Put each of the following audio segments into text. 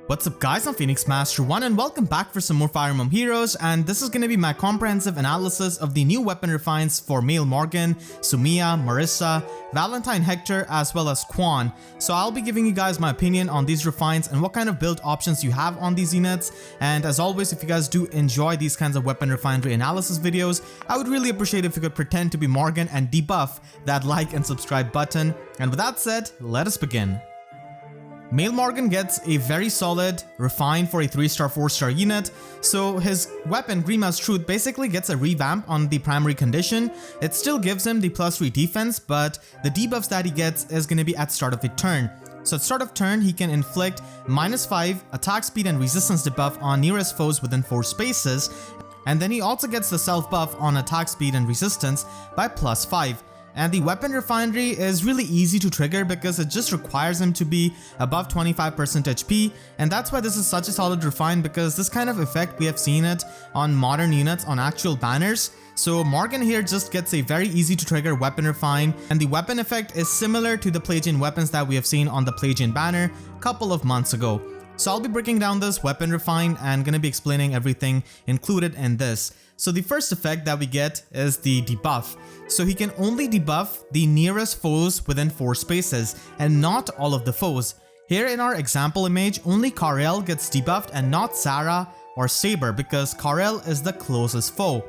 What's up guys, I'm Phoenix Master 1 and welcome back for some more Fire Emblem Heroes, and this is going to be my comprehensive analysis of the new weapon refines for male Morgan, Sumia, Marisa, Valentine Hector as well as Quan. So I'll be giving you guys my opinion on these refines and what kind of build options you have on these units. And as always, if you guys do enjoy these kinds of weapon refinery analysis videos, I would really appreciate if you could pretend to be Morgan and debuff that like and subscribe button. And with that said, let us begin. Male Morgan gets a very solid refine for a 3-star 4-star unit, so his weapon Grima's Truth basically gets a revamp on the primary condition. It still gives him the +3 defense, but the debuffs that he gets is going to be at start of a turn. So at start of turn, he can inflict -5 attack speed and resistance debuff on nearest foes within 4 spaces, and then he also gets the self buff on attack speed and resistance by +5. And the weapon refinery is really easy to trigger because it just requires him to be above 25% HP, and that's why this is such a solid refine, because this kind of effect we have seen it on modern units on actual banners. So Morgan here just gets a very easy to trigger weapon refine, and the weapon effect is similar to the PLEGIAN weapons that we have seen on the PLEGIAN banner a couple of months ago. So I'll be breaking down this weapon refine and gonna be explaining everything included in this. So the first effect that we get is the debuff. So he can only debuff the nearest foes within 4 spaces and not all of the foes. Here in our example image, only Karel gets debuffed and not Sarah or Saber, because Karel is the closest foe.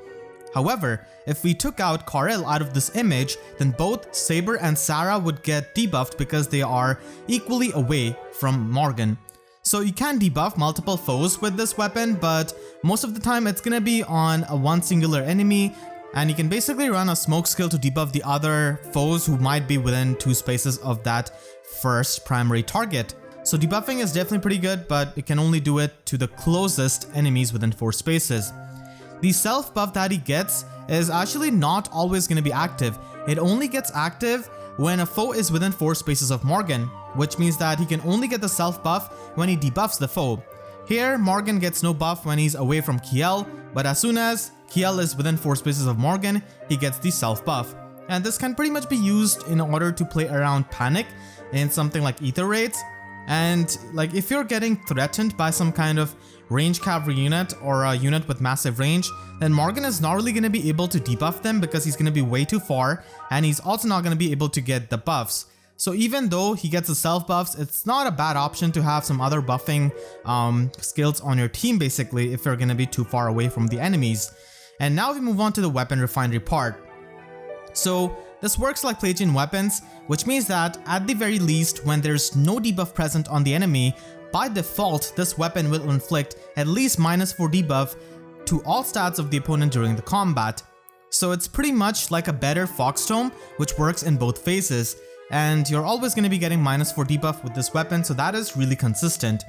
However, if we took out Karel out of this image, then both Saber and Sarah would get debuffed because they are equally away from Morgan. So you can debuff multiple foes with this weapon, but most of the time it's gonna be on a one singular enemy, and you can basically run a smoke skill to debuff the other foes who might be within 2 spaces of that first primary target. So debuffing is definitely pretty good, but it can only do it to the closest enemies within 4 spaces. The self buff that he gets is actually not always gonna be active. It only gets active when a foe is within 4 spaces of Morgan, which means that he can only get the self buff when he debuffs the foe. Here, Morgan gets no buff when he's away from Kiel, but as soon as Kiel is within 4 spaces of Morgan, he gets the self buff. And this can pretty much be used in order to play around panic in something like Aether raids. And like if you're getting threatened by some kind of range cavalry unit or a unit with massive range, then Morgan is not really going to be able to debuff them because he's going to be way too far, and he's also not going to be able to get the buffs. So even though he gets the self buffs, it's not a bad option to have some other buffing skills on your team basically if you're going to be too far away from the enemies. And now we move on to the weapon refinery part. So this works like PLEGIAN weapons, which means that at the very least, when there's no debuff present on the enemy, by default this weapon will inflict at least -4 debuff to all stats of the opponent during the combat. So it's pretty much like a better Foxtome, which works in both phases, and you're always going to be getting -4 debuff with this weapon, so that is really consistent.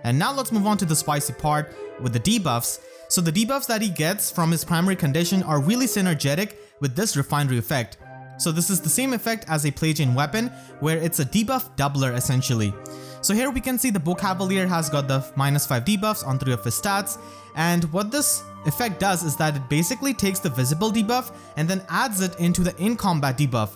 And now let's move on to the spicy part with the debuffs. So the debuffs that he gets from his primary condition are really synergetic with this refinery effect. So this is the same effect as a PLEGIAN weapon, where it's a debuff doubler essentially. So here we can see the Bow Cavalier has got the -5 debuffs on 3 of his stats, and what this effect does is that it basically takes the visible debuff and then adds it into the in-combat debuff.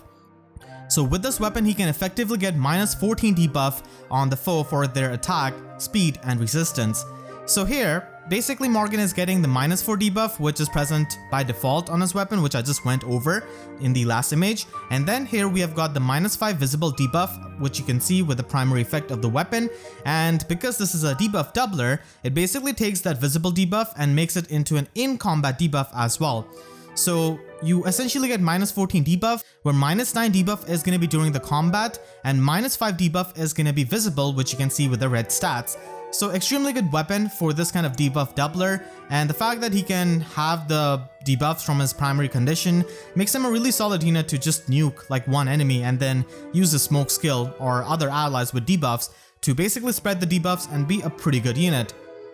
So with this weapon he can effectively get -14 debuff on the foe for their attack, speed and resistance. So here, basically Morgan is getting the -4 debuff, which is present by default on his weapon, which I just went over in the last image. And then here we have got the -5 visible debuff, which you can see with the primary effect of the weapon. And because this is a debuff doubler, it basically takes that visible debuff and makes it into an in-combat debuff as well. So you essentially get -14 debuff, where -9 debuff is going to be during the combat, and -5 debuff is going to be visible, which you can see with the red stats. So extremely good weapon for this kind of debuff doubler, and the fact that he can have the debuffs from his primary condition makes him a really solid unit to just nuke like one enemy and then use the smoke skill or other allies with debuffs to basically spread the debuffs and be a pretty good unit.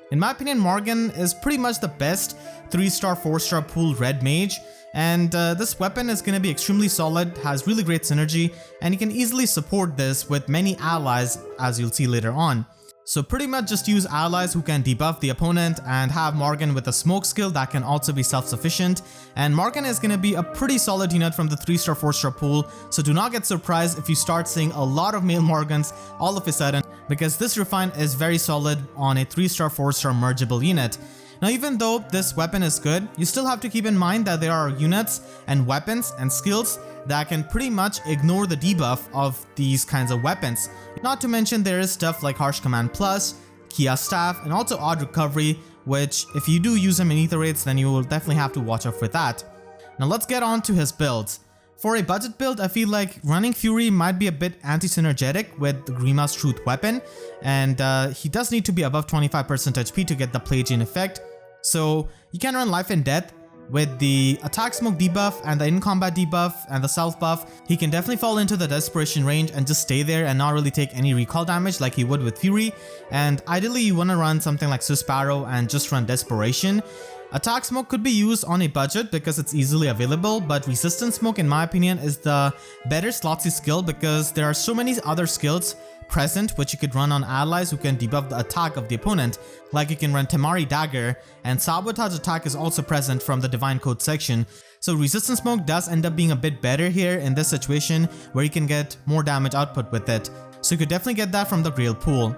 In my opinion, Morgan is pretty much the best 3-star 4-star pool red mage, and this weapon is going to be extremely solid, has really great synergy, and you can easily support this with many allies as you'll see later on. So pretty much just use allies who can debuff the opponent and have Morgan with a smoke skill that can also be self-sufficient. And Morgan is going to be a pretty solid unit from the 3-star 4-star pool, so do not get surprised if you start seeing a lot of male Morgans all of a sudden. because this refine is very solid on a 3-star 4-star mergeable unit. Now even though this weapon is good, you still have to keep in mind that there are units and weapons and skills that can pretty much ignore the debuff of these kinds of weapons. Not to mention there is stuff like Harsh Command Plus, Kia Staff, and also Odd Recovery, which if you do use him in Aether raids, then you will definitely have to watch out for that. Now let's get on to his builds. For a budget build, I feel like running Fury might be a bit anti-synergetic with Grima's Truth weapon, and he does need to be above 25% HP to get the PLEGIAN effect. So you can run Life and Death with the attack smoke debuff and the in-combat debuff and the self buff. He can definitely fall into the desperation range and just stay there and not really take any recall damage like he would with Fury. And ideally you want to run something like Sparrow and just run desperation. Attack smoke could be used on a budget because it's easily available, but resistance smoke in my opinion is the better slotsy skill because there are so many other skills present which you could run on allies who can debuff the attack of the opponent. Like you can run Temari Dagger, and Sabotage Attack is also present from the Divine Code section. So resistance smoke does end up being a bit better here in this situation where you can get more damage output with it. So you could definitely get that from the Grail pool.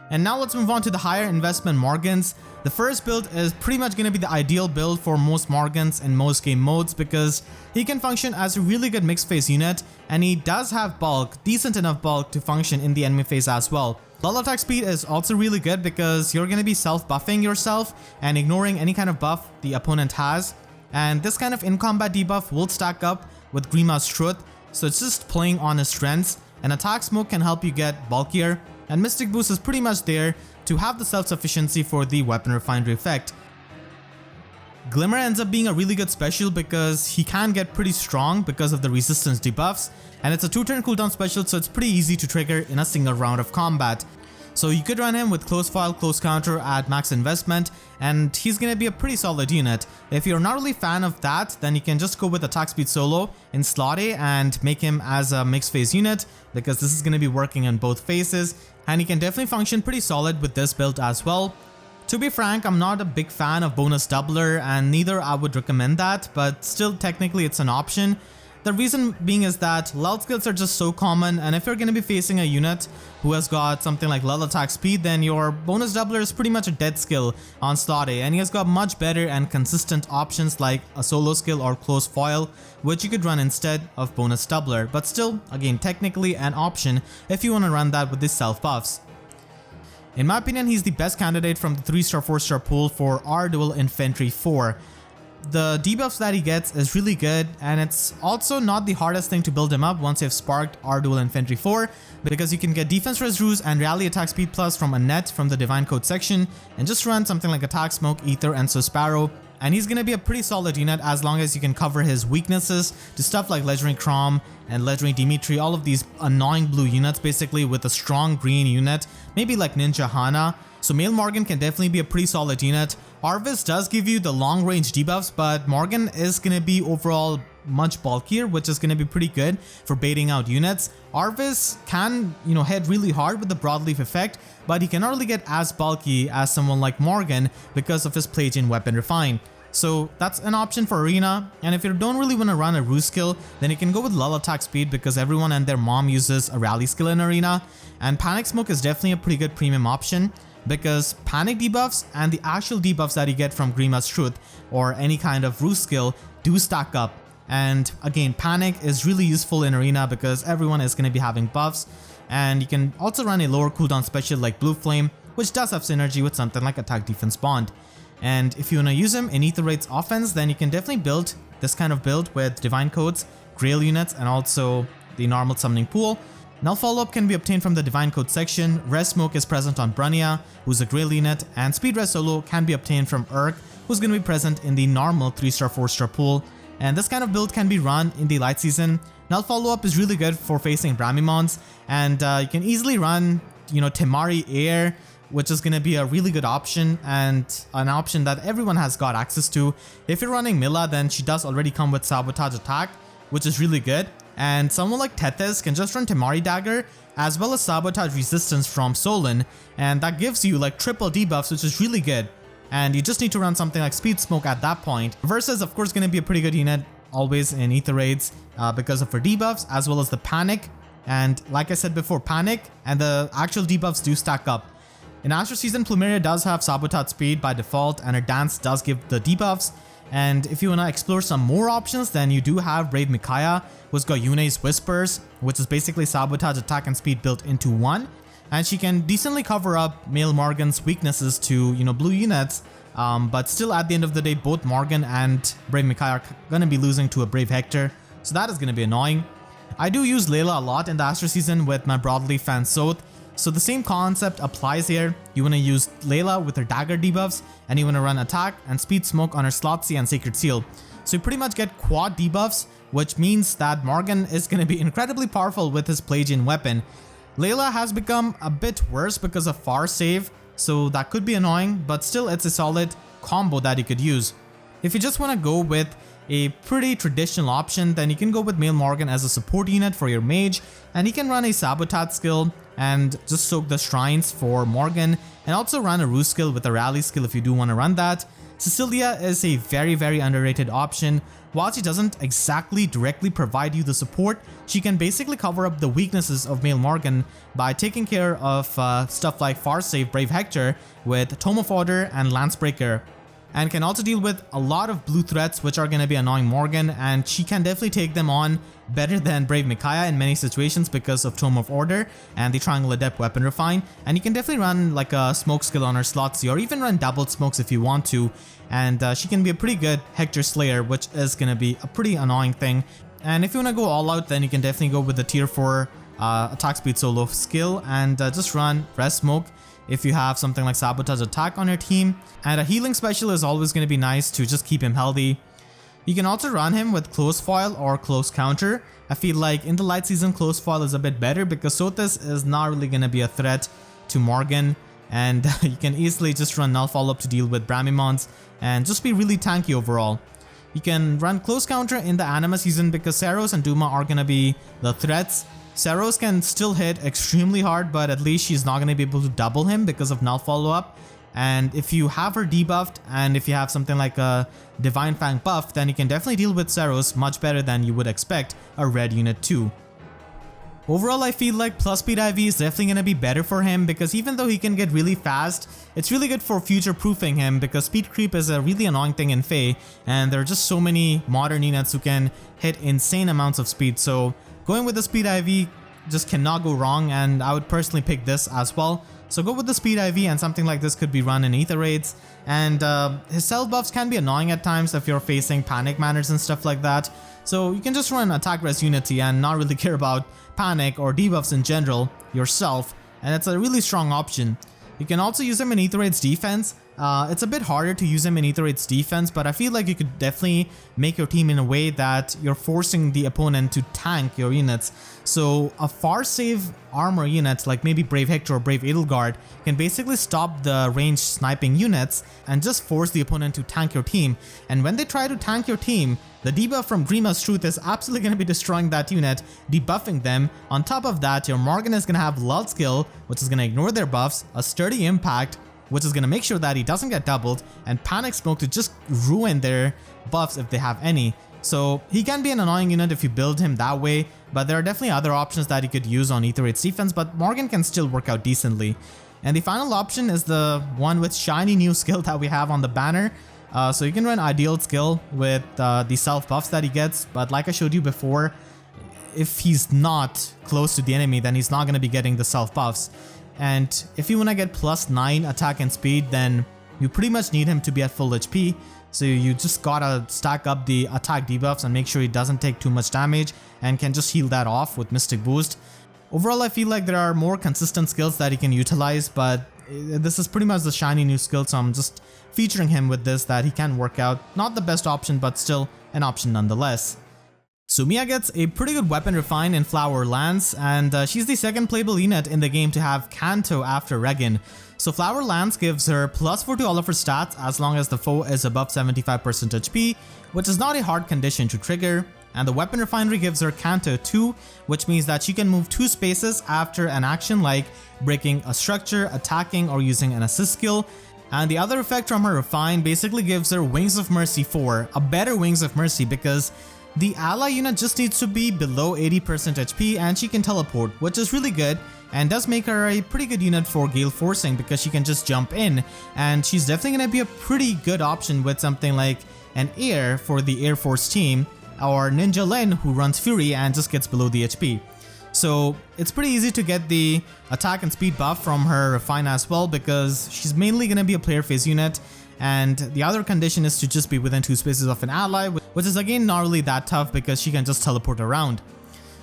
And now let's move on to the higher investment Morgans. The first build is pretty much going to be the ideal build for most Morgans in most game modes because he can function as a really good mixed phase unit, and he does have bulk, decent enough bulk to function in the enemy phase as well. Lull attack speed is also really good because you're going to be self-buffing yourself and ignoring any kind of buff the opponent has, and this kind of in-combat debuff will stack up with Grima's Truth, so it's just playing on his strengths, and attack smoke can help you get bulkier, and Mystic Boost is pretty much there to have the self-sufficiency for the weapon refinery effect. Glimmer ends up being a really good special because he can get pretty strong because of the resistance debuffs, and it's a 2-turn cooldown special, so it's pretty easy to trigger in a single round of combat. So you could run him with close file, close counter at max investment, and he's gonna be a pretty solid unit. If you're not really a fan of that, then you can just go with attack speed solo in Slotty and make him as a mixed phase unit because this is gonna be working in both phases, and he can definitely function pretty solid with this build as well. To be frank, I'm not a big fan of bonus doubler, and neither I would recommend that, but still technically it's an option. The reason being is that lull skills are just so common, and if you're going to be facing a unit who has got something like lull attack speed, then your bonus doubler is pretty much a dead skill on slot A, and he has got much better and consistent options like a solo skill or close foil, which you could run instead of bonus doubler, but still, again, technically an option if you want to run that with the self buffs. In my opinion, he's the best candidate from the 3-star 4-star pool for our dual infantry 4. The debuffs that he gets is really good, and it's also not the hardest thing to build him up once you've sparked our dual infantry 4, because you can get defense res ruse and rally attack speed plus from a net from the divine code section and just run something like attack smoke, Aether, and Sparrow, and he's gonna be a pretty solid unit as long as you can cover his weaknesses to stuff like legendary Crom and legendary Dimitri, all of these annoying blue units basically with a strong green unit, maybe like Ninja Hana. So Male Morgan can definitely be a pretty solid unit. Arvis does give you the long range debuffs, but Morgan is going to be overall much bulkier, which is going to be pretty good for baiting out units. Arvis can, hit really hard with the broadleaf effect, but he cannot really get as bulky as someone like Morgan because of his PLEGIAN weapon refine. So that's an option for Arena, and if you don't really want to run a ruse skill, then you can go with lull attack speed because everyone and their mom uses a rally skill in Arena, and Panic Smoke is definitely a pretty good premium option, because panic debuffs and the actual debuffs that you get from Grima's Truth or any kind of ruse skill do stack up. And again, panic is really useful in Arena because everyone is going to be having buffs, and you can also run a lower cooldown special like Blue Flame, which does have synergy with something like attack defense bond. And if you want to use him in Aether Raid's offense, then you can definitely build this kind of build with divine codes, grail units, and also the normal summoning pool. Null follow-up can be obtained from the Divine Code section, Res Smoke is present on Brunia, who's a Grail unit, and Speed Res Solo can be obtained from Urk, who's going to be present in the normal 3-star 4-star pool, and this kind of build can be run in the light season. Null follow-up is really good for facing Bramimons, and you can easily run, Temari Air, which is going to be a really good option, and an option that everyone has got access to. If you're running Mila, then she does already come with Sabotage Attack, which is really good. And someone like Tethys can just run Temari Dagger as well as Sabotage Resistance from Solon, and that gives you like triple debuffs, which is really good. And you just need to run something like Speed Smoke at that point. Versus, of course, going to be a pretty good unit always in Aether Raids because of her debuffs as well as the Panic. and like I said before, Panic and the actual debuffs do stack up. In Astro Season, Plumeria does have Sabotage Speed by default, and her Dance does give the debuffs. And if you want to explore some more options, then you do have Brave Micaiah, who's got Yune's Whispers, which is basically Sabotage, Attack, and Speed built into one. And she can decently cover up Male Morgan's weaknesses to, blue units. But still, at the end of the day, both Morgan and Brave Micaiah are going to be losing to a Brave Hector. So that is going to be annoying. I do use Layla a lot in the Astro Season with my Broadleaf and Soth. So the same concept applies here. You want to use Layla with her dagger debuffs, and you want to run attack and speed smoke on her Slotsy and Sacred Seal. So you pretty much get quad debuffs, which means that Morgan is going to be incredibly powerful with his Pelagian weapon. Layla has become a bit worse because of Far Save, so that could be annoying, but still it's a solid combo that you could use. If you just want to go with a pretty traditional option, then you can go with Male Morgan as a support unit for your mage, and he can run a Sabotage skill and just soak the shrines for Morgan, and also run a Roost skill with a Rally skill if you do want to run that. Cecilia is a very underrated option. While she doesn't exactly directly provide you the support, she can basically cover up the weaknesses of Male Morgan by taking care of stuff like Far Save Brave Hector with Tome of Order and Lancebreaker, and can also deal with a lot of blue threats which are going to be annoying Morgan, and she can definitely take them on better than Brave Micaiah in many situations because of Tome of Order and the Triangle Adept Weapon Refine. And you can definitely run like a smoke skill on her Slotsy, or even run doubled smokes if you want to, and she can be a pretty good Hector Slayer, which is going to be a pretty annoying thing. And if you want to go all out, then you can definitely go with the tier 4 attack speed solo skill and just run Rest Smoke if you have something like Sabotage Attack on your team. And a healing special is always going to be nice to just keep him healthy. You can also run him with Close Foil or Close Counter. I feel like in the light season, Close Foil is a bit better because Sothis is not really going to be a threat to Morgan, and you can easily just run Null Follow-Up to deal with Bramimons and just be really tanky overall. You can run Close Counter in the Anima season because Saros and Duma are going to be the threats. Saros can still hit extremely hard, but at least she's not going to be able to double him because of Null Follow-Up. And if you have her debuffed, and if you have something like a Divine Fang buff, then you can definitely deal with Saros much better than you would expect a red unit too. Overall, I feel like plus speed IV is definitely going to be better for him because even though he can get really fast, it's really good for future proofing him because speed creep is a really annoying thing in FEH, and there are just so many modern units who can hit insane amounts of speed. So going with the speed IV just cannot go wrong, and I would personally pick this as well. So go with the speed IV, and something like this could be run in Aether raids. And his self buffs can be annoying at times if you're facing panic manners and stuff like that. So you can just run attack res unity and not really care about panic or debuffs in general yourself, and it's a really strong option. You can also use him in Aether raids defense. It's a bit harder to use him in Aether raids defense, but I feel like you could definitely make your team in a way that you're forcing the opponent to tank your units. So a far save armor unit like maybe Brave Hector or Brave Edelgard can basically stop the ranged sniping units and just force the opponent to tank your team. And when they try to tank your team, the debuff from Grima's Truth is absolutely going to be destroying that unit, debuffing them. On top of that, your Morgan is going to have Lull skill, which is going to ignore their buffs, a Sturdy Impact, which is going to make sure that he doesn't get doubled, and Panic Smoke to just ruin their buffs if they have any. So he can be an annoying unit if you build him that way, but there are definitely other options that you could use on Aether raids defense, but Morgan can still work out decently. And the final option is the one with shiny new skill that we have on the banner. So you can run Ideal skill with the self buffs that he gets, but like I showed you before, if he's not close to the enemy, then he's not going to be getting the self buffs. And if you want to get +9 attack and speed, then you pretty much need him to be at full HP. So you just gotta stack up the attack debuffs and make sure he doesn't take too much damage and can just heal that off with Mystic Boost. Overall, I feel like there are more consistent skills that he can utilize, but this is pretty much the shiny new skill, so I'm just featuring him with this that he can work out. Not the best option, but still an option nonetheless. Sumia gets a pretty good weapon refine in Flower Lance, and she's the second playable unit in the game to have Canto after Regin. So Flower Lance gives her +4 to all of her stats as long as the foe is above 75% HP, which is not a hard condition to trigger. And the weapon refinery gives her Canto 2, which means that she can move 2 spaces after an action like breaking a structure, attacking, or using an assist skill. And the other effect from her refine basically gives her Wings of Mercy 4, a better Wings of Mercy, because The ally unit just needs to be below 80% HP and she can teleport, which is really good and does make her a pretty good unit for Galeforcing because she can just jump in, and she's definitely going to be a pretty good option with something like an Air for the Air Force team, or Ninja Lin who runs Fury and just gets below the HP. So it's pretty easy to get the attack and speed buff from her Refine as well because she's mainly going to be a player phase unit, and the other condition is to just be within 2 spaces of an ally, which is again not really that tough because she can just teleport around.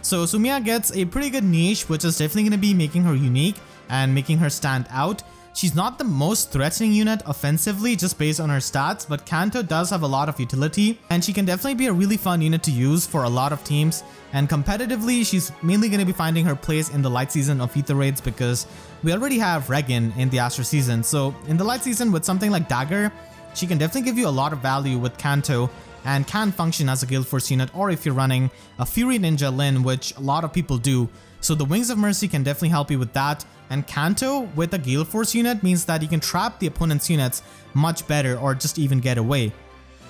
So Sumia gets a pretty good niche, which is definitely going to be making her unique and making her stand out. She's not the most threatening unit offensively just based on her stats, but Kanto does have a lot of utility and she can definitely be a really fun unit to use for a lot of teams. And competitively, she's mainly going to be finding her place in the light season of Aether raids because we already have Regan in the Astro season. So in the light season with something like Dagger, she can definitely give you a lot of value with Kanto and can function as a Galeforce unit, or if you're running a Fury Ninja Lin, which a lot of people do. So the Wings of Mercy can definitely help you with that, and Kanto with a Galeforce unit means that you can trap the opponent's units much better or just even get away.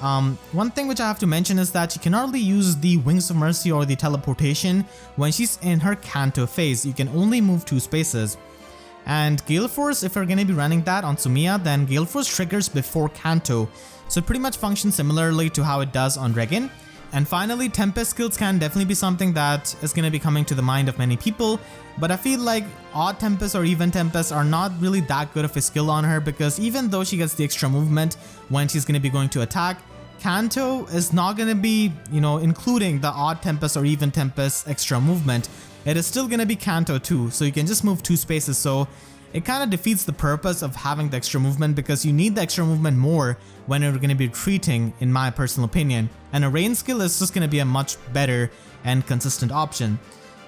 One thing which I have to mention is that you cannot really use the Wings of Mercy or the teleportation when she's in her Kanto phase. You can only move 2 spaces. And Galeforce, if you're going to be running that on Sumia, then Galeforce triggers before Kanto, so it pretty much functions similarly to how it does on Regan. And finally, Tempest skills can definitely be something that is going to be coming to the mind of many people, but I feel like Odd Tempest or Even Tempest are not really that good of a skill on her because even though she gets the extra movement when she's going to be going to attack, Kanto is not going to be, including the Odd Tempest or Even Tempest extra movement. It is still going to be Kanto too, so you can just move 2 spaces, so it kind of defeats the purpose of having the extra movement because you need the extra movement more when you're going to be retreating, in my personal opinion. And a rain skill is just going to be a much better and consistent option.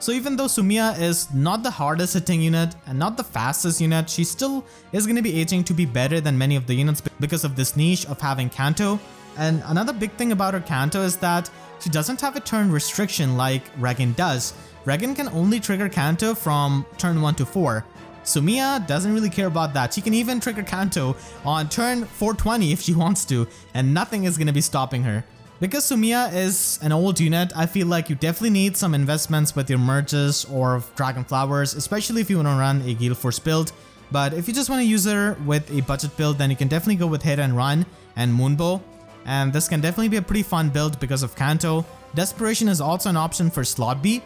So even though Sumia is not the hardest hitting unit and not the fastest unit, she still is going to be aging to be better than many of the units because of this niche of having Kanto. And another big thing about her Kanto is that she doesn't have a turn restriction like Regan does. Regan can only trigger Kanto from turn 1 to 4. Sumia doesn't really care about that. She can even trigger Kanto on turn 420 if she wants to, and nothing is going to be stopping her. Because Sumia is an old unit, I feel like you definitely need some investments with your merges or Dragon Flowers, especially if you want to run a Galeforce build. But if you just want to use her with a budget build, then you can definitely go with Hit and Run and Moonbow. And this can definitely be a pretty fun build because of Kanto. Desperation is also an option for Slot B.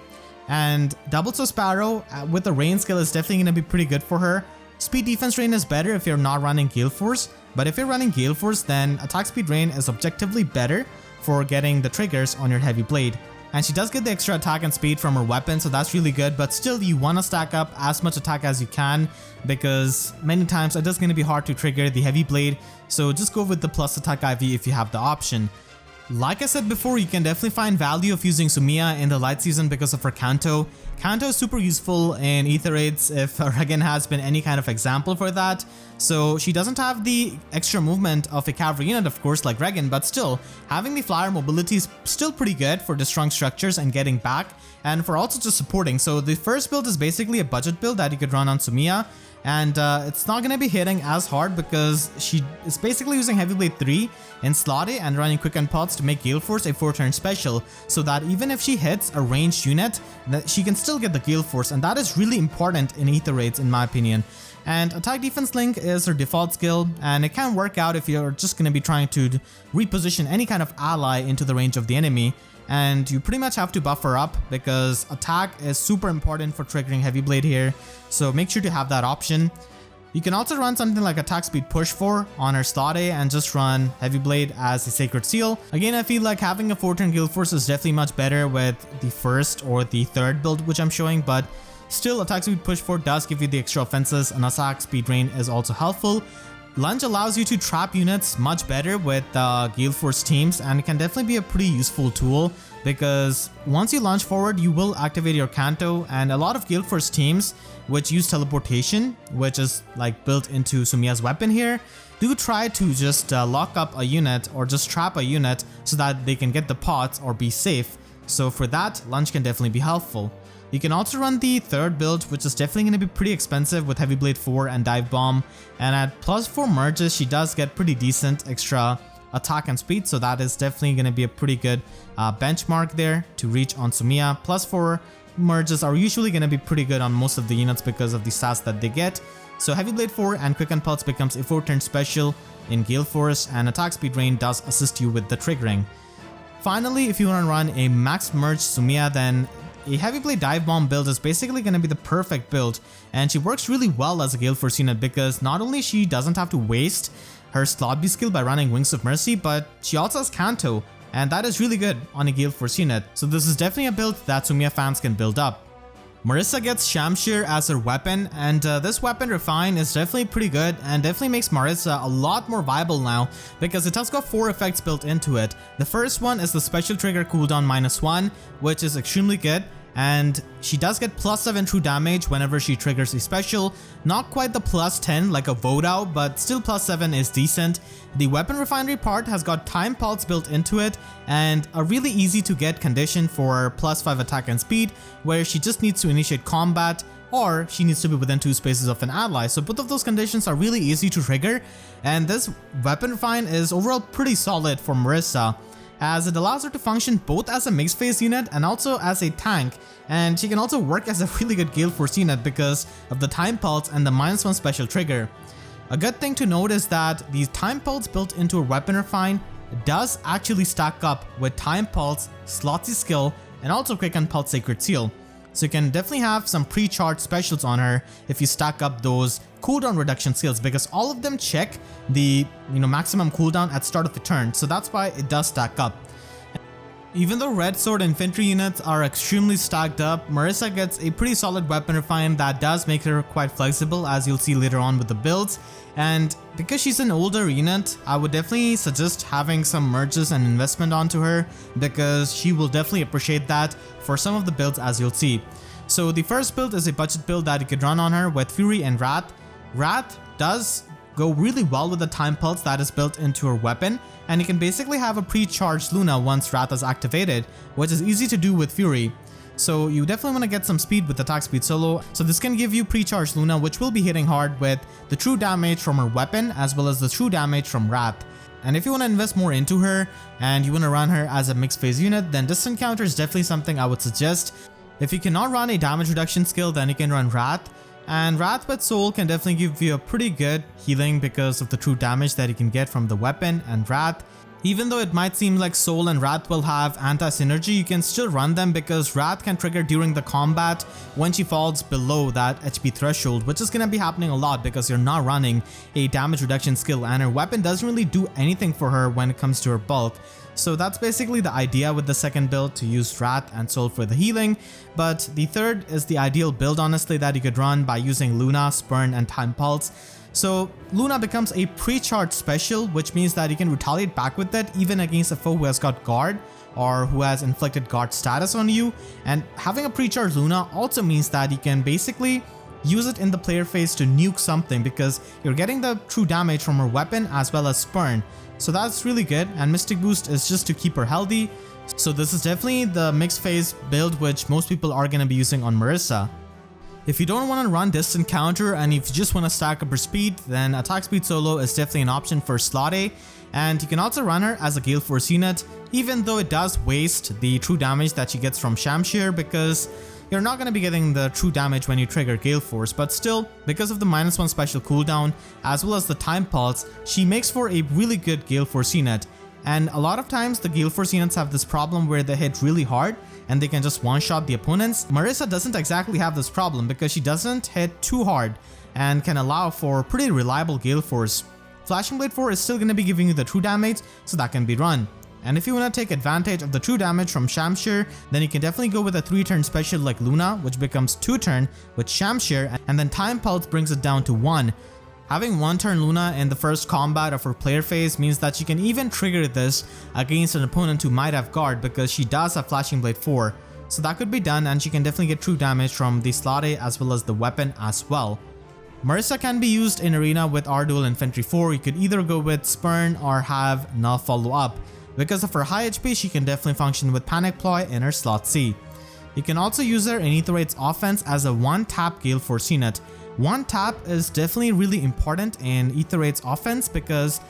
And Double So Sparrow with a rain skill is definitely going to be pretty good for her. Speed defense rain is better if you're not running Galeforce, but if you're running Galeforce, then attack speed rain is objectively better for getting the triggers on your heavy blade. And she does get the extra attack and speed from her weapon, so that's really good, but still you want to stack up as much attack as you can because many times it is going to be hard to trigger the heavy blade, so just go with the plus attack IV if you have the option. Like I said before, you can definitely find value of using Sumia in the light season because of her Kanto. Kanto is super useful in Aether raids if Regan has been any kind of example for that. So she doesn't have the extra movement of a cavalry unit, of course, like Regan, but still, having the flyer mobility is still pretty good for destroying structures and getting back, and for also just supporting. So the first build is basically a budget build that you could run on Sumia. And it's not going to be hitting as hard because she is basically using Heavy Blade 3 in Slot A and running Quick Impulse to make Galeforce a 4-turn special, so that even if she hits a ranged unit, that she can still get the Galeforce, and that is really important in Aether raids in my opinion. And Attack Defense Link is her default skill, and it can work out if you're just going to be trying to reposition any kind of ally into the range of the enemy. And you pretty much have to buff her up because attack is super important for triggering Heavy Blade here, so make sure to have that option. You can also run something like Attack Speed Push 4 on her Slot A and just run Heavy Blade as a Sacred Seal. Again, I feel like having a 4-turn Galeforce is definitely much better with the first or the third build which I'm showing, but still Attack Speed Push 4 does give you the extra offenses, and Attack Speed Rain is also helpful. Lunge allows you to trap units much better with Galeforce teams, and it can definitely be a pretty useful tool because once you launch forward, you will activate your Kanto, and a lot of Galeforce teams which use teleportation, which is like built into Sumia's weapon here, do try to just lock up a unit or just trap a unit so that they can get the pots or be safe. So for that, Lunge can definitely be helpful. You can also run the third build, which is definitely going to be pretty expensive with Heavy Blade 4 and Dive Bomb, and at plus 4 merges she does get pretty decent extra attack and speed, so that is definitely going to be a pretty good benchmark there to reach on Sumia. Plus 4 merges are usually going to be pretty good on most of the units because of the stats that they get. So Heavy Blade 4 and Quicken Pulse becomes a 4-turn special in Galeforce, and attack speed rain does assist you with the triggering. Finally, if you want to run a max merge Sumia, then a Heavy Blade Dive Bomb build is basically going to be the perfect build, and she works really well as a Galeforce unit because not only she doesn't have to waste her slot B skill by running Wings of Mercy, but she also has Canto, and that is really good on a Galeforce unit. So this is definitely a build that Sumia fans can build up. Marisa gets Shamshir as her weapon, and this weapon refine is definitely pretty good and definitely makes Marisa a lot more viable now because it has got 4 effects built into it. The first one is the special trigger cooldown -1, which is extremely good, and she does get +7 true damage whenever she triggers a special. Not quite the +10 like a Vodao, but still +7 is decent. The weapon refinery part has got time pulse built into it and a really easy to get condition for +5 attack and speed, where she just needs to initiate combat or she needs to be within 2 spaces of an ally. So both of those conditions are really easy to trigger, and this weapon refine is overall pretty solid for Marisa, as it allows her to function both as a mixed phase unit and also as a tank, and she can also work as a really good Galeforce unit because of the time pulse and the -1 special trigger. A good thing to note is that the time pulse built into a weapon refine does actually stack up with time pulse, Slotsy skill, and also Quicken Pulse Sacred Seal. So you can definitely have some pre-charged specials on her if you stack up those cooldown reduction skills, because all of them check the maximum cooldown at start of the turn, so that's why it does stack up. Even though Red Sword infantry units are extremely stacked up, Marisa gets a pretty solid weapon refine that does make her quite flexible, as you'll see later on with the builds. And because she's an older unit, I would definitely suggest having some merges and investment onto her, because she will definitely appreciate that for some of the builds, as you'll see. So the first build is a budget build that you could run on her with Fury and Wrath. Wrath does go really well with the time pulse that is built into her weapon, and you can basically have a pre-charged Luna once Wrath is activated, which is easy to do with Fury. So you definitely want to get some speed with attack speed solo, so this can give you pre-charged Luna, which will be hitting hard with the true damage from her weapon as well as the true damage from Wrath. And if you want to invest more into her and you want to run her as a mixed phase unit, then distant counter is definitely something I would suggest. If you cannot run a damage reduction skill, then you can run Wrath. And Wrath with Soul can definitely give you a pretty good healing because of the true damage that you can get from the weapon and Wrath. Even though it might seem like Soul and Wrath will have anti-synergy, you can still run them because Wrath can trigger during the combat when she falls below that HP threshold, which is going to be happening a lot because you're not running a damage reduction skill, and her weapon doesn't really do anything for her when it comes to her bulk. So that's basically the idea with the second build, to use Wrath and Soul for the healing. But the third is the ideal build, honestly, that you could run by using Luna, Spurn, and Time Pulse. So Luna becomes a pre-charged special, which means that you can retaliate back with it even against a foe who has got guard or who has inflicted guard status on you. And having a pre-charged Luna also means that you can basically use it in the player phase to nuke something, because you're getting the true damage from her weapon as well as Spurn. So that's really good, and Mystic Boost is just to keep her healthy. So this is definitely the mixed phase build which most people are going to be using on Marisa. If you don't want to run distant counter and if you just want to stack up her speed, then attack speed solo is definitely an option for slot A, and you can also run her as a Galeforce unit, even though it does waste the true damage that she gets from Shamshir, because you're not going to be getting the true damage when you trigger Galeforce, but still, because of the -1 special cooldown as well as the time pulse, she makes for a really good Galeforce unit. And a lot of times the Galeforce units have this problem where they hit really hard and they can just one-shot the opponents. Marisa doesn't exactly have this problem because she doesn't hit too hard and can allow for pretty reliable Galeforce. Flashing Blade 4 is still going to be giving you the true damage, so that can be run. And if you want to take advantage of the true damage from Shamshir, then you can definitely go with a 3-turn special like Luna, which becomes 2-turn with Shamshir, and then Time Pulse brings it down to 1. Having 1-turn Luna in the first combat of her player phase means that she can even trigger this against an opponent who might have guard, because she does have Flashing Blade 4. So that could be done, and she can definitely get true damage from the slot A as well as the weapon as well. Marisa can be used in arena with R-Dual Infantry 4. You could either go with Spurn or have Null follow up. Because of her high HP, she can definitely function with Panic Ploy in her slot C. You can also use her in Aether Raid's offense as a 1-tap Galeforce unit. 1 tap is definitely really important in Aether Raid's offense, because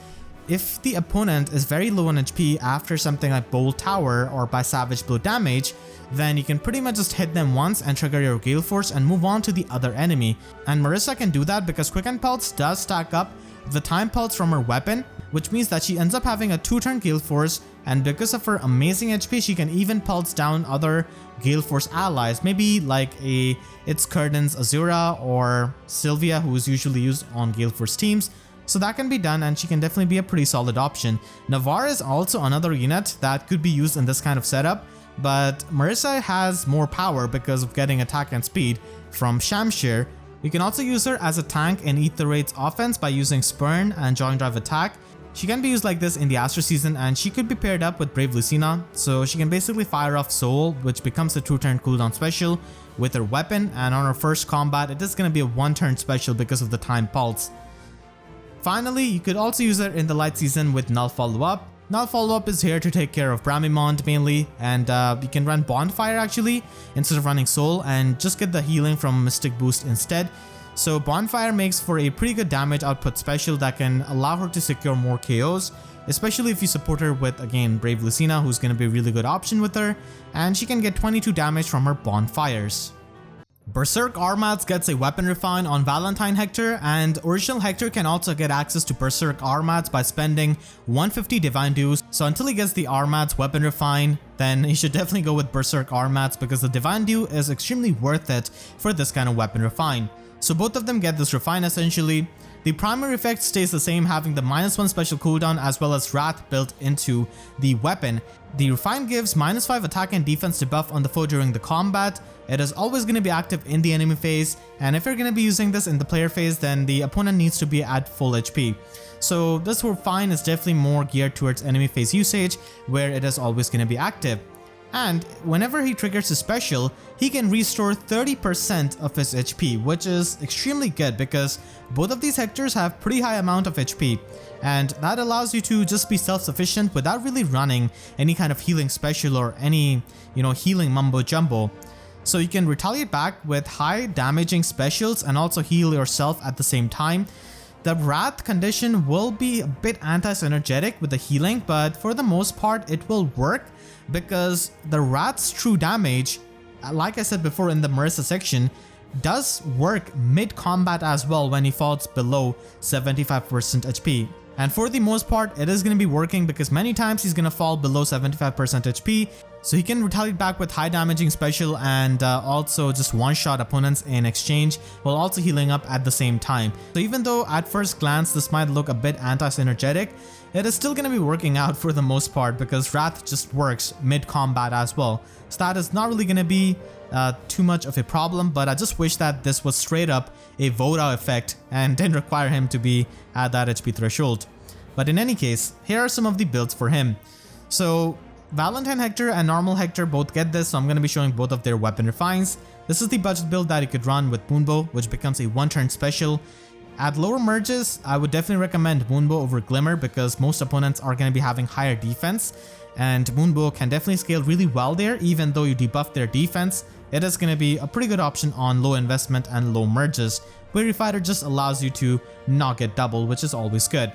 if the opponent is very low on HP after something like Bolt Tower or by Savage Blow damage, then you can pretty much just hit them once and trigger your Galeforce and move on to the other enemy. And Marisa can do that because Quicken Pulse does stack up the Time Pulse from her weapon, which means that she ends up having a 2-turn Galeforce, and because of her amazing HP, she can even pulse down other Galeforce allies, maybe like it's Curtain's Azura or Sylvia, who is usually used on Galeforce teams. So that can be done, and she can definitely be a pretty solid option. Navarre is also another unit that could be used in this kind of setup, but Marisa has more power because of getting attack and speed from Shamshir. You can also use her as a tank in Aether Raid's offense by using Spurn and Joint Drive attack. She can be used like this in the Aster season, and she could be paired up with Brave Lucina, so she can basically fire off Soul, which becomes a 2-turn cooldown special with her weapon, and on her first combat it is going to be a 1-turn special because of the Time Pulse. Finally, you could also use her in the Light season with Null Follow-Up. Null Follow-Up is here to take care of Bramimond mainly, and you can run Bonfire actually instead of running Soul and just get the healing from Mystic Boost instead. So Bonfire makes for a pretty good damage output special that can allow her to secure more KOs, especially if you support her with, again, Brave Lucina, who's going to be a really good option with her, and she can get 22 damage from her Bonfires. Berserk Armads gets a weapon refine on Valentine Hector, and original Hector can also get access to Berserk Armads by spending 150 Divine Dues. So until he gets the Armads weapon refine, then he should definitely go with Berserk Armads because the Divine Due is extremely worth it for this kind of weapon refine. So both of them get this refine essentially. The primary effect stays the same, having the -1 special cooldown as well as Wrath built into the weapon. The refine gives -5 attack and defense debuff on the foe during the combat. It is always going to be active in the enemy phase, and if you're going to be using this in the player phase, then the opponent needs to be at full HP. So this refine is definitely more geared towards enemy phase usage, where it is always going to be active. And whenever he triggers his special, he can restore 30% of his HP, which is extremely good because both of these Hectors have pretty high amount of HP, and that allows you to just be self-sufficient without really running any kind of healing special or any, healing mumbo jumbo. So you can retaliate back with high damaging specials and also heal yourself at the same time. The Wrath condition will be a bit anti-synergetic with the healing, but for the most part it will work because the Wrath's true damage, like I said before in the Marisa section, does work mid-combat as well when he falls below 75% HP. And for the most part, it is going to be working because many times he's going to fall below 75% HP. So he can retaliate back with high damaging special and also just one-shot opponents in exchange while also healing up at the same time. So even though at first glance this might look a bit anti-synergetic, it is still going to be working out for the most part because Wrath just works mid-combat as well. So that is not really going to be too much of a problem, but I just wish that this was straight up a Voda effect and didn't require him to be at that HP threshold. But in any case, here are some of the builds for him. So Valentine Hector and normal Hector both get this, so I'm going to be showing both of their weapon refines. This is the budget build that you could run with Moonbow, which becomes a 1-turn special. At lower merges, I would definitely recommend Moonbow over Glimmer because most opponents are going to be having higher defense, and Moonbow can definitely scale really well there. Even though you debuff their defense, it is going to be a pretty good option on low investment and low merges, where your fighter just allows you to not get double, which is always good.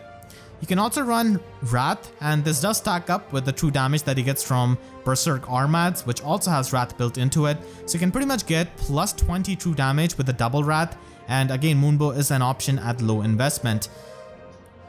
You can also run Wrath, and this does stack up with the true damage that he gets from Berserk Armads, which also has Wrath built into it. So you can pretty much get plus 20 true damage with the double Wrath, and again Moonbow is an option at low investment.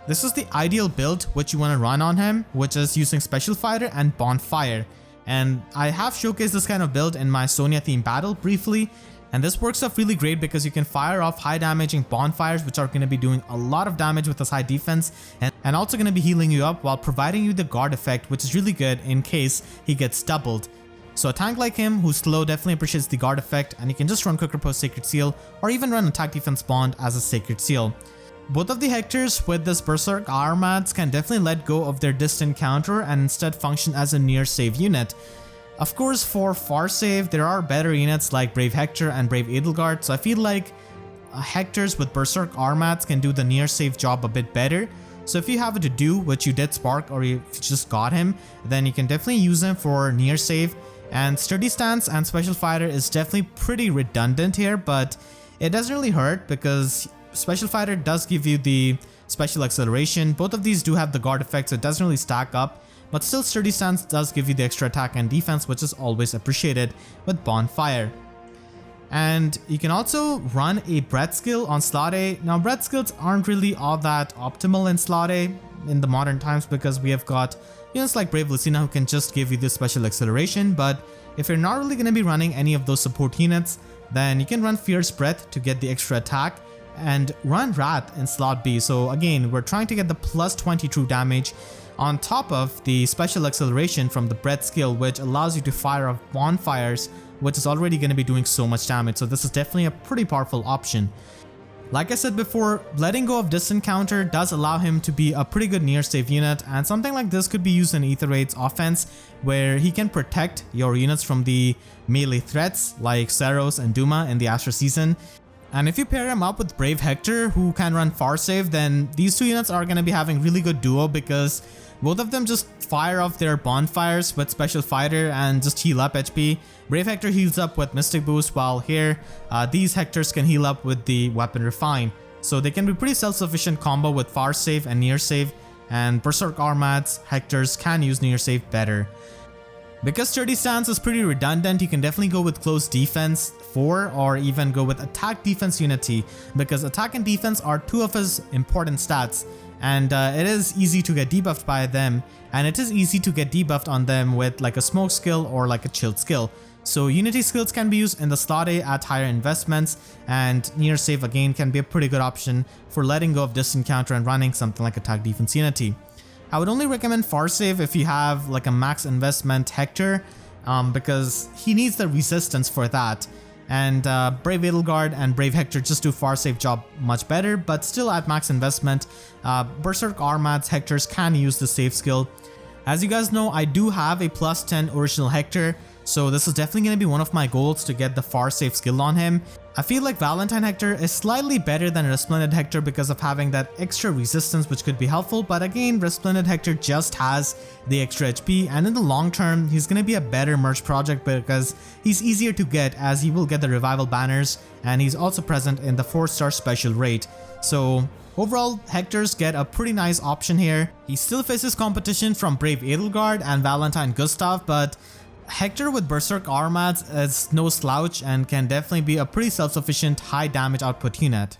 This is the ideal build which you want to run on him, which is using Special Fighter and Bonfire. And I have showcased this kind of build in my Sonya theme battle briefly, and this works out really great because you can fire off high damaging bonfires which are going to be doing a lot of damage with this high defense and also going to be healing you up while providing you the guard effect, which is really good in case he gets doubled. So a tank like him who's slow definitely appreciates the guard effect, and you can just run Quick Riposte Sacred Seal or even run Attack Defense Bond as a Sacred Seal. Both of the Hectors with this Berserk Armads can definitely let go of their distant counter and instead function as a near save unit. Of course, for far save, there are better units like Brave Hector and Brave Edelgard, so I feel like Hectors with Berserk Armads can do the near save job a bit better. So if you have it to do, which you did Spark or you just got him, then you can definitely use him for near save. And Sturdy Stance and Special Fighter is definitely pretty redundant here, but it doesn't really hurt because Special Fighter does give you the special acceleration. Both of these do have the guard effect, so it doesn't really stack up, but still Sturdy Stance does give you the extra attack and defense, which is always appreciated with Bonfire. And you can also run a breath skill on slot A. Now breath skills aren't really all that optimal in slot A in the modern times because we have got units like Brave Lucina who can just give you this special acceleration, but if you're not really going to be running any of those support units, then you can run Fierce Breath to get the extra attack and run Wrath in slot B. So again, we're trying to get the plus 20 true damage on top of the special acceleration from the breath skill, which allows you to fire off bonfires, which is already going to be doing so much damage. So this is definitely a pretty powerful option. Like I said before, letting go of distant counter does allow him to be a pretty good near save unit, and something like this could be used in Aether Raid's offense, where he can protect your units from the melee threats like Saros and Duma in the Astra season. And if you pair him up with Brave Hector, who can run far save, then these two units are going to be having really good duo because both of them just fire off their bonfires with Special Fighter and just heal up HP. Brave Hector heals up with Mystic Boost, while here, these Hectors can heal up with the Weapon Refine. So they can be pretty self-sufficient combo with far save and near save, and Berserk Armads Hectors can use near save better. Because Sturdy Stance is pretty redundant, you can definitely go with Close Defense 4 or even go with Attack Defense Unity, because attack and defense are two of his important stats, and it is easy to get debuffed by them, and it is easy to get debuffed on them with like a smoke skill or like a chilled skill. So Unity skills can be used in the slot A at higher investments, and near save again can be a pretty good option for letting go of distant counter and running something like Attack Defense Unity. I would only recommend far save if you have like a max investment Hector, because he needs the resistance for that. And Brave Edelgard and Brave Hector just do far save job much better, but still at max investment, Berserk Armads Hectors can use the save skill. As you guys know, I do have a plus 10 original Hector, so this is definitely going to be one of my goals to get the far save skill on him. I feel like Valentine Hector is slightly better than Resplendent Hector because of having that extra resistance, which could be helpful, but again, Resplendent Hector just has the extra HP, and in the long term, he's going to be a better merge project because he's easier to get as he will get the revival banners, and he's also present in the 4-star special rate. So overall, Hectors get a pretty nice option here. He still faces competition from Brave Edelgard and Valentine Gustav, but Hector with Berserk Armads is no slouch and can definitely be a pretty self-sufficient high damage output unit.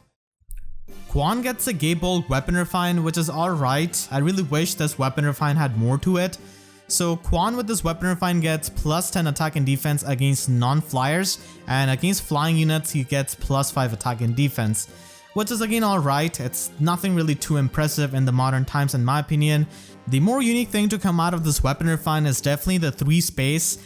Quan gets a Gaybolt Weapon Refine, which is alright. I really wish this Weapon Refine had more to it. So Quan with this Weapon Refine gets plus 10 attack and defense against non-flyers, and against flying units he gets plus 5 attack and defense, which is again alright. It's nothing really too impressive in the modern times in my opinion. The more unique thing to come out of this Weapon Refine is definitely the 3-space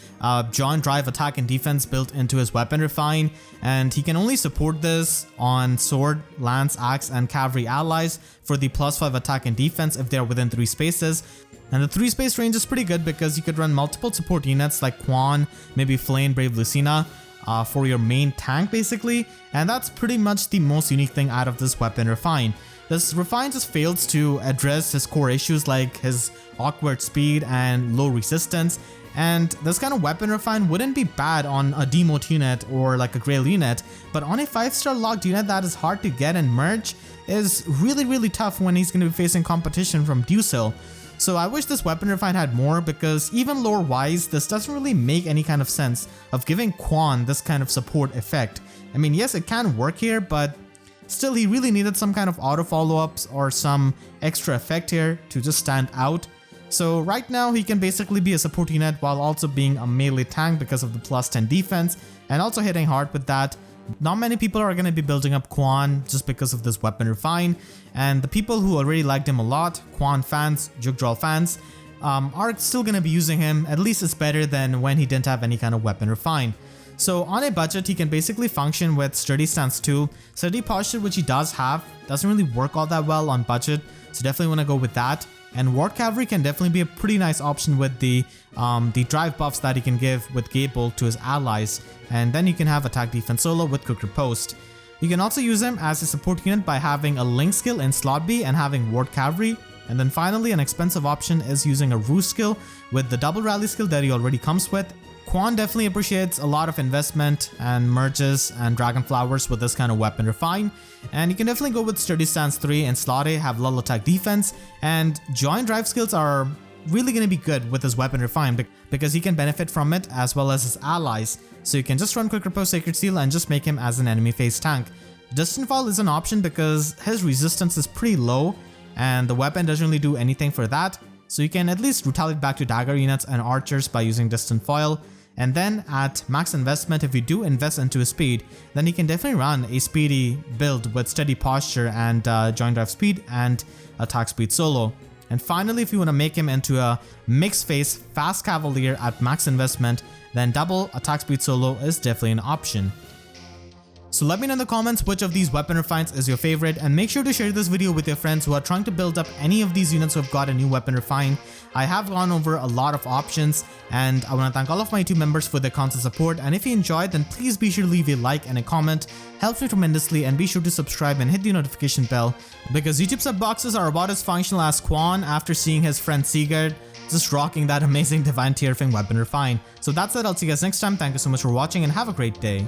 joint drive attack and defense built into his Weapon Refine, and he can only support this on sword, lance, axe, and cavalry allies for the plus 5 attack and defense if they're within 3 spaces. And the 3-space range is pretty good because you could run multiple support units like Quan, maybe Flame, Brave Lucina, for your main tank basically, and that's pretty much the most unique thing out of this Weapon Refine. This Refine just fails to address his core issues like his awkward speed and low resistance, and this kind of Weapon Refine wouldn't be bad on a demote unit or like a Grail unit, but on a 5-star locked unit that is hard to get and merge is really tough when he's going to be facing competition from Dusil. So I wish this Weapon Refine had more, because even lore wise this doesn't really make any kind of sense of giving Quan this kind of support effect. I mean, yes, it can work here, but still he really needed some kind of auto follow-ups or some extra effect here to just stand out. So right now he can basically be a support unit while also being a melee tank because of the plus 10 defense and also hitting hard with that. Not many people are going to be building up Quan just because of this Weapon Refine, and the people who already liked him a lot, Quan fans, Jugdral fans, are still going to be using him. At least it's better than when he didn't have any kind of Weapon Refine. So on a budget, he can basically function with Sturdy Stance 2. Sturdy Posture, which he does have, doesn't really work all that well on budget, so definitely want to go with that. And Ward Cavalry can definitely be a pretty nice option with the drive buffs that he can give with Gaybolt to his allies. And then you can have Attack Defense Solo with Quick Riposte. You can also use him as a support unit by having a Link skill in slot B and having Ward Cavalry. And then finally, an expensive option is using a Roost skill with the double rally skill that he already comes with, Quan definitely appreciates a lot of investment and merges and dragon flowers with this kind of weapon refine, and you can definitely go with Sturdy Stance 3 and Slot A have little attack defense, and Joint Drive skills are really going to be good with his weapon refine because he can benefit from it as well as his allies, so you can just run Quick Riposte Sacred Seal and just make him as an enemy phase tank. Distant Fall is an option because his resistance is pretty low and the weapon doesn't really do anything for that, so you can at least retaliate back to dagger units and archers by using Distant Foil. And then at max investment, if you do invest into his speed, then you can definitely run a speedy build with steady posture and joint drive speed and attack speed solo. And finally, if you want to make him into a mixed phase fast cavalier at max investment, then double attack speed solo is definitely an option. So let me know in the comments which of these weapon refines is your favorite, and make sure to share this video with your friends who are trying to build up any of these units who have got a new weapon refine. I have gone over a lot of options, and I want to thank all of my YouTube members for their constant support, and if you enjoyed, then please be sure to leave a like and a comment. Helps me tremendously, and be sure to subscribe and hit the notification bell because YouTube sub boxes are about as functional as Quan after seeing his friend Sigurd just rocking that amazing Divine Terrifying weapon refine. So that's it, I'll see you guys next time. Thank you so much for watching and have a great day.